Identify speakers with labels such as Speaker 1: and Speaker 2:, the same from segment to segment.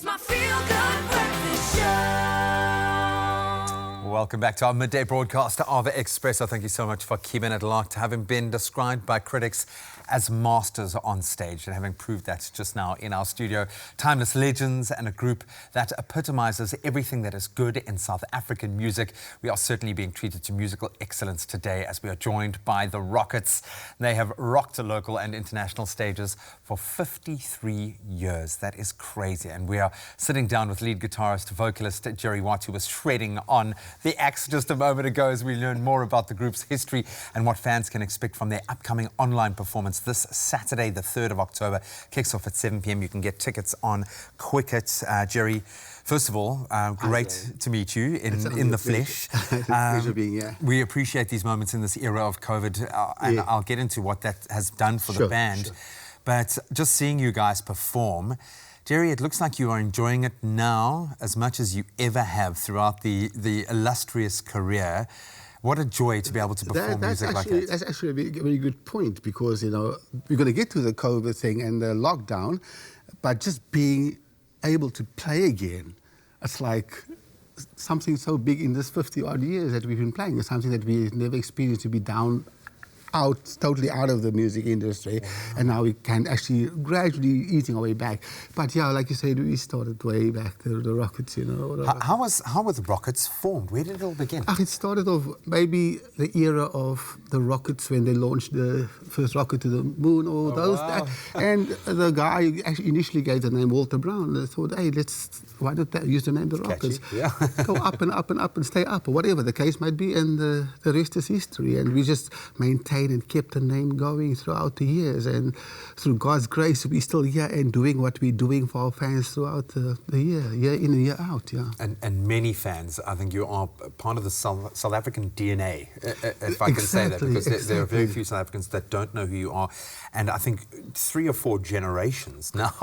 Speaker 1: It's my feel-good breakfast show.
Speaker 2: Welcome back to our midday broadcast of Expresso. Thank you so much for keeping it locked. Having been described by critics as masters on stage, and having proved that just now in our studio, timeless legends and a group that epitomizes everything that is good in South African music. We are certainly being treated to musical excellence today as we are joined by the Rockets. They have rocked the local and international stages for 53 years. That is crazy. And we are sitting down with lead guitarist, vocalist Jerry Watt, who was shredding on the axe just a moment ago as we learn more about the group's history and what fans can expect from their upcoming online performance this Saturday, the 3rd of October. Kicks off at 7 p.m. You can get tickets on Quicket. Jerry, first of all, great to meet you in the flesh.
Speaker 3: It's a pleasure being here.
Speaker 2: We appreciate these moments in this era of COVID, and I'll get into what that has done for the band.
Speaker 3: Sure.
Speaker 2: But just seeing you guys perform, Jerry, it looks like you are enjoying it now as much as you ever have throughout the illustrious career. What a joy to be able to perform music like that.
Speaker 3: That's actually a very good point, because, you know, we're going to get to the COVID thing and the lockdown, but just being able to play again, it's like something so big in this 50-odd years that we've been playing. It's something that we never experienced, to be totally out of the music industry. And now we can actually gradually eating our way back. But yeah, like you said, we started way back, the Rockets, you know.
Speaker 2: How were the Rockets formed? Where did it all begin?
Speaker 3: It started off maybe the era of the Rockets, when they launched the first rocket to the moon, or and the guy actually initially gave the name Walter Brown. They thought, hey, why don't they use the name the Rockets?
Speaker 2: Yeah.
Speaker 3: Go up and up and up and stay up, or whatever the case might be, and the rest is history. And we just maintained and kept the name going throughout the years, and through God's grace we're still here and doing what we're doing for our fans throughout the year in and year out.
Speaker 2: And many fans, I think you are part of the South African DNA, if I can say that, because there are very few South Africans that don't know who you are, and I think 3 or 4 generations now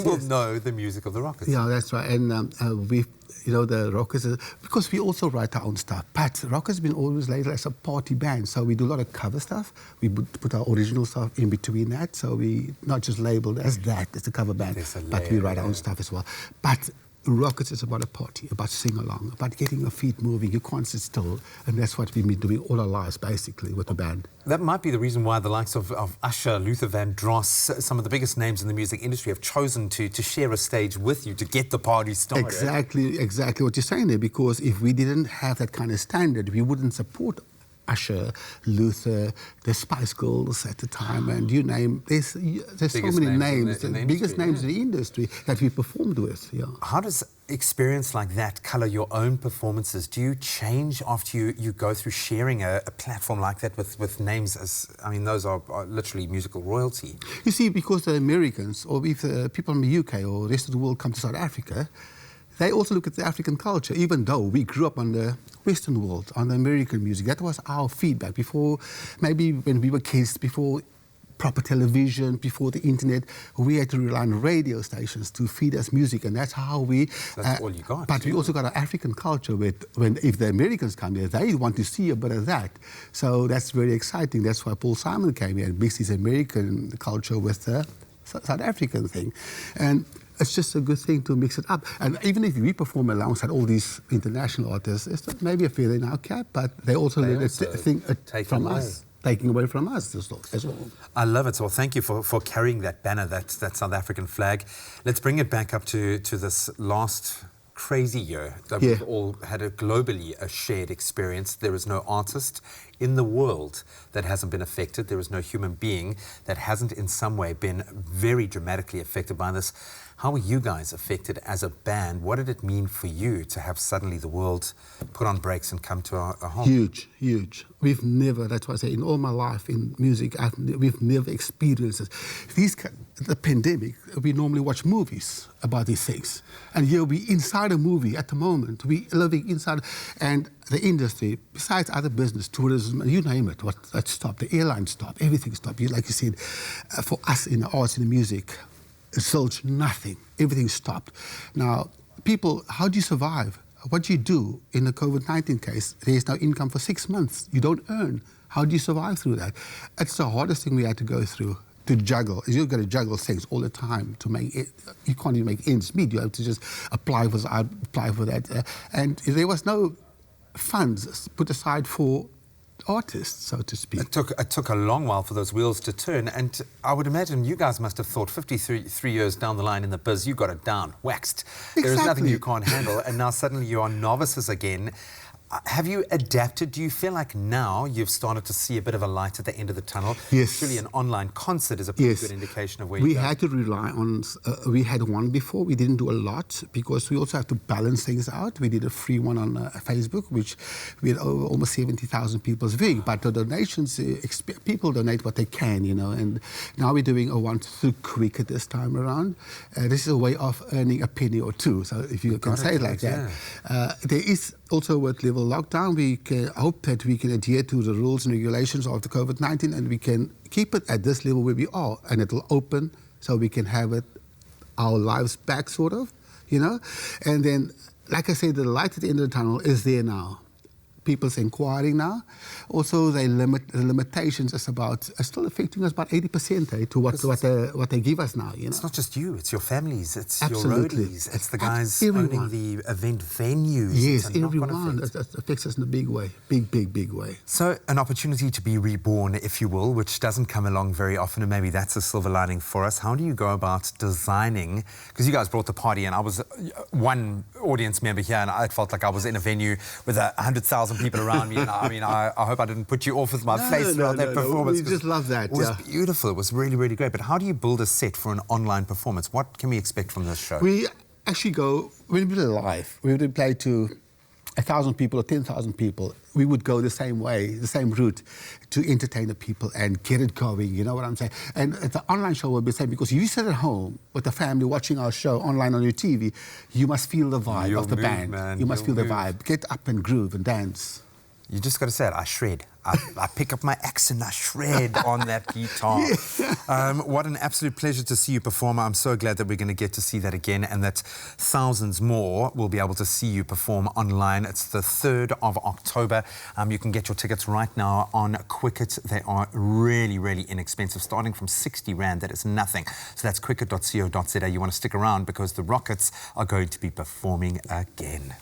Speaker 2: will know the music of the Rockets.
Speaker 3: Yeah, that's right. And we've, you know, the Rockets, because we also write our own stuff, but Rockets has been always labeled as a party band, so we do a lot of cover stuff. We put our original stuff in between that, so we not just labeled as that, it's a cover band, but we write our own stuff as well. But Rockets is about a party, about sing-along, about getting your feet moving. You can't sit still, and that's what we've been doing all our lives, basically, with the band.
Speaker 2: That might be the reason why the likes of Usher, Luther Vandross, some of the biggest names in the music industry have chosen to share a stage with you to get the party started.
Speaker 3: Exactly what you're saying there, because if we didn't have that kind of standard, we wouldn't support Usher, Luther, the Spice Girls at the time, and you name, there's so many names, the biggest names in the industry that we performed with. Yeah.
Speaker 2: How does experience like that colour your own performances? Do you change after you go through sharing a platform like that with names as, I mean, those are literally musical royalty?
Speaker 3: You see, because the Americans, or if people from the UK or the rest of the world come to South Africa, they also look at the African culture, even though we grew up on the Western world, on the American music. That was our feedback before, maybe when we were kids, before proper television, before the internet, we had to rely on radio stations to feed us music, and that's how we...
Speaker 2: That's all you got.
Speaker 3: But we also got our African culture if the Americans come here, they want to see a bit of that. So that's very exciting. That's why Paul Simon came here and mixed his American culture with the South African thing. And it's just a good thing to mix it up. And even if we perform alongside all these international artists, it's maybe a feather in our cap, but they also let it from us. Taking away from us as well.
Speaker 2: I love it. So thank you for carrying that banner, that South African flag. Let's bring it back up to this last crazy year that we've all had globally a shared experience. There is no artist in the world that hasn't been affected. There is no human being that hasn't in some way been very dramatically affected by this. How were you guys affected as a band? What did it mean for you to have suddenly the world put on brakes and come to a home?
Speaker 3: Huge. We've never, that's why I say, in all my life in music, we've never experienced this. The pandemic, we normally watch movies about these things. And here we inside a movie at the moment. We living inside, and the industry, besides other business, tourism, you name it, that stopped. The airlines stopped, everything stopped. Like you said, for us in the arts and the music, zilch, nothing. Everything stopped. Now, people, how do you survive? What do you do in the COVID-19 case? There's no income for 6 months. You don't earn. How do you survive through that? It's the hardest thing we had to go through to juggle. You've got to juggle things all the time to make it. You can't even make ends meet. You have to just apply for that. And there was no funds put aside for artists, so to speak.
Speaker 2: It took a long while for those wheels to turn, and I would imagine you guys must have thought 53 years down the line in the biz, you got it down, waxed.
Speaker 3: Exactly.
Speaker 2: There is nothing you can't handle, and now suddenly you are novices again. Have you adapted? Do you feel like now you've started to see a bit of a light at the end of the tunnel?
Speaker 3: Yes.
Speaker 2: Surely an online concert is a pretty good indication of where you go.
Speaker 3: We had to rely on, we had one before, we didn't do a lot because we also have to balance things out. We did a free one on Facebook, which we had almost 70,000 people viewing, but the donations, people donate what they can, you know, and now we're doing a one through Cricket this time around. This is a way of earning a penny or two, so if you can say it like that. There is also with level lockdown, we can hope that we can adhere to the rules and regulations of the COVID-19 and we can keep it at this level where we are, and it will open so we can have it, our lives back sort of, you know. And then, like I said, the light at the end of the tunnel is there now. People's inquiring now. Also, the limitations is still affecting us about 80% to what they give us now. You know,
Speaker 2: it's not just you; it's your families, it's
Speaker 3: Absolutely.
Speaker 2: your roadies, it's the guys owning the event venues.
Speaker 3: Yes, everyone. It affects us in a big way, big way.
Speaker 2: So, an opportunity to be reborn, if you will, which doesn't come along very often, and maybe that's a silver lining for us. How do you go about designing? Because you guys brought the party, and I was one audience member here, and I felt like I was in a venue with 100,000 people around me, and I hope I didn't put you off with my face throughout that performance.
Speaker 3: We just love that.
Speaker 2: It was beautiful. It was really, really great. But how do you build a set for an online performance? What can we expect from this show?
Speaker 3: We actually go, when we play live, we would play to 1,000 people or 10,000 people. We would go the same way, the same route to entertain the people and get it going, you know what I'm saying? And the online show will be the same, because if you sit at home with the family watching our show online on your TV, you must feel the vibe of the band.
Speaker 2: Man.
Speaker 3: You must feel the vibe. Get up and groove and dance.
Speaker 2: You just got to say it, I shred. I pick up my axe and I shred on that guitar. What an absolute pleasure to see you perform. I'm so glad that we're going to get to see that again, and that thousands more will be able to see you perform online. It's the 3rd of October. You can get your tickets right now on Quicket. They are really, really inexpensive, starting from 60 Rand. That is nothing. So that's quicket.co.za. You want to stick around because the Rockets are going to be performing again.